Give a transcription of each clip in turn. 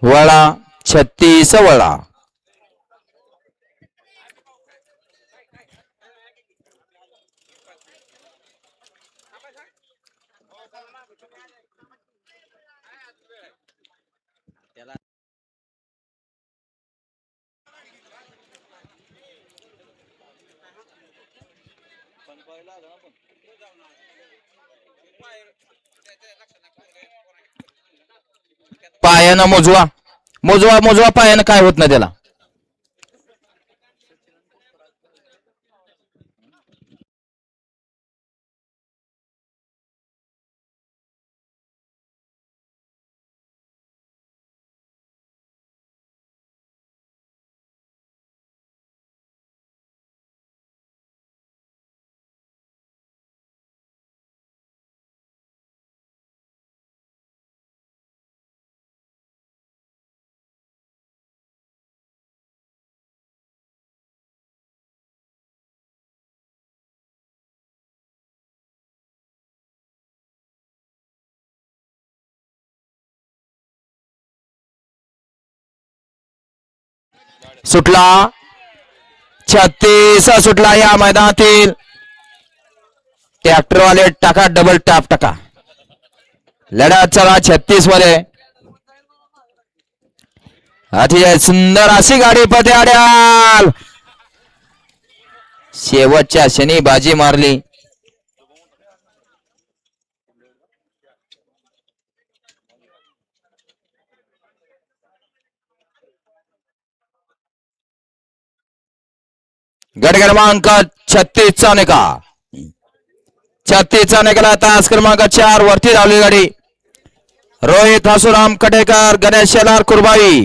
वळा 36 वळा. पायानं मोजवा मोजवा मोजवा पायानं काय होत नाही त्याला. सुटला 36 सुटला. या मैदानातील ट्रॅक्टरवाले टाका डबल टाप टाका. लढत चला 36 मध्ये. अतिशय सुंदर अशी गाडी पत्याड्याल शेवटच्या क्षणी बाजी मारली. गट क्रमांक 36 चा निकाल. 36 चा निकाल. तास क्रमांक 4 वरती धावली गाडी. रोहित हसुराम कटेकर गणेश शेलार कुरबाई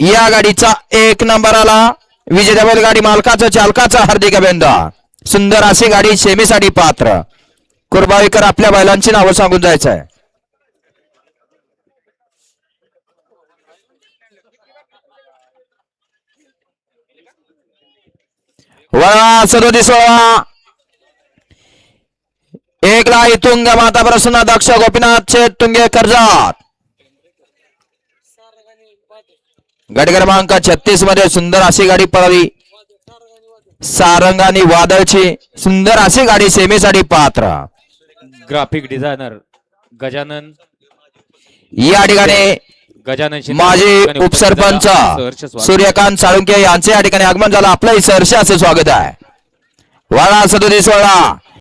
या गाडीचा 1 नंबर आला. विजय बैलगाडी मालकाचं चालकाचा हार्दिक अभिनंदन. सुंदर अशी गाडी सेमीसाठी पात्र. कुरबाईकर आपल्या बैलांची नावं सांगून जायचं आहे. वळा 37 एकला तुंग माता प्रसन्न दक्ष गोपीनाथ तुंगे कर्जत. गट क्रमांक 36 मध्ये सुंदर अशी गाडी पळाली. सारंग आणि वादळची सुंदर अशी गाडी सेमीसाठी पात्र. ग्राफिक डिझायनर गजानन या ठिकाणी गजानन माजी उपसरपंच सूर्यकांत साळुंके यांचे या ठिकाणी आगमन झालं. आपलंही सहर्ष असं स्वागत आहे. वळा 37 वळा